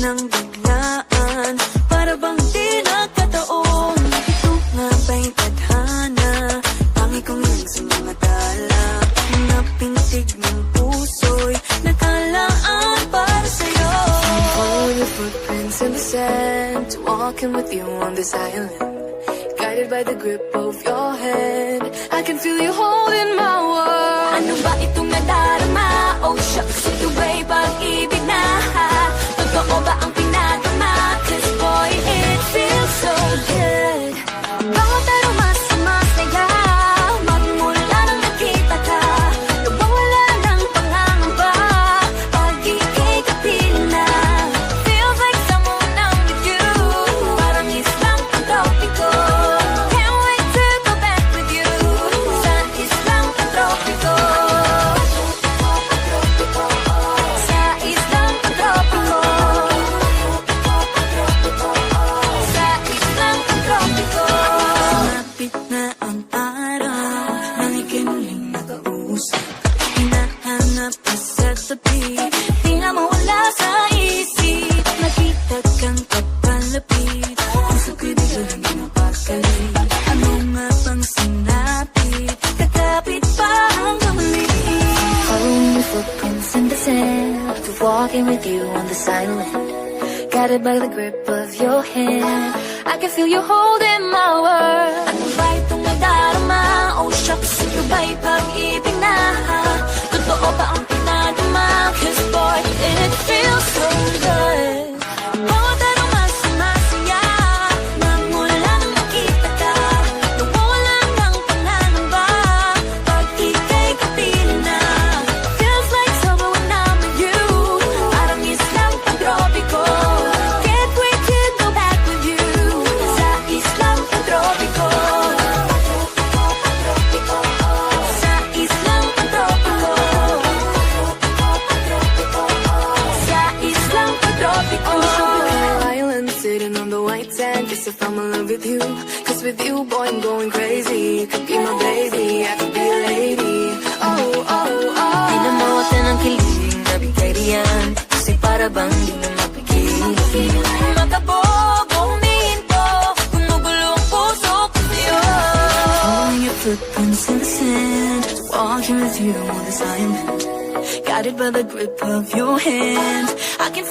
ng biglaan, para bang di nagkataon. Ito nga ba'y tadhana, tangi kong lang sa mga tala. Napintig ng puso'y nakalaan para sa'yo. Follow your footprints in the sand, walking with you on this island, guided by the grip of your hand. I can feel you holding my world. Ano ba itong nadarama? Oh shucks, ito ba'y pag-ibig na? Totoo ba ang pinagama? Cause boy, it feels so good. Bawat aroma sumasaya, magmula nang nakita ka. Nawawala ng pangangamba, pag ika'y kapiling na. Feels like someone I'm with you, parang islang pantropiko. Can't wait to go back with you, sa islang pantropiko. Sa islang pantropiko. Sa islang pantropiko. Sumapit na ang araw, nang ika'y muling nakausap. Hinahanap ka sa tabi, di na mawala sa isip. Nakita kang kapalapit, puso ko'y biglang napakalit. Ano nga bang sinapit, kakapit pa hanggang muli. Following your footprints in the sand, walking with you on this island, guided by the grip of your hand. I can feel you holding my world. Ano ba itong nadarama? Oh shucks, ito ba'y pag-ibig na? Totoo ba ang pinagama? Cause boy, it feels so good. Bawat aroma sumasaya, magmula nang nakita ka. Nawawala ng pangangamba, pag ika'y kapiling na. Feels like summer when I'm with you, parang islang pantropiko. Can't wait to go back with you, sa islang pantropiko. Sa islang pantropiko. Sa islang pantropiko. Island sitting on the white sand, guess if I'm in love with you. Cause with you, boy, I'm going crazy. You could be my baby, I could be a lady. Oh, oh, oh. Di na mawala ng kilig, nabigay riyan. Kasi para bang di na mapigil. Makabobo, humihinto, gumugulo ang puso ko sa'yo. Following your footprints in the sand, walking with you on this island, guided by the grip of your hand. I can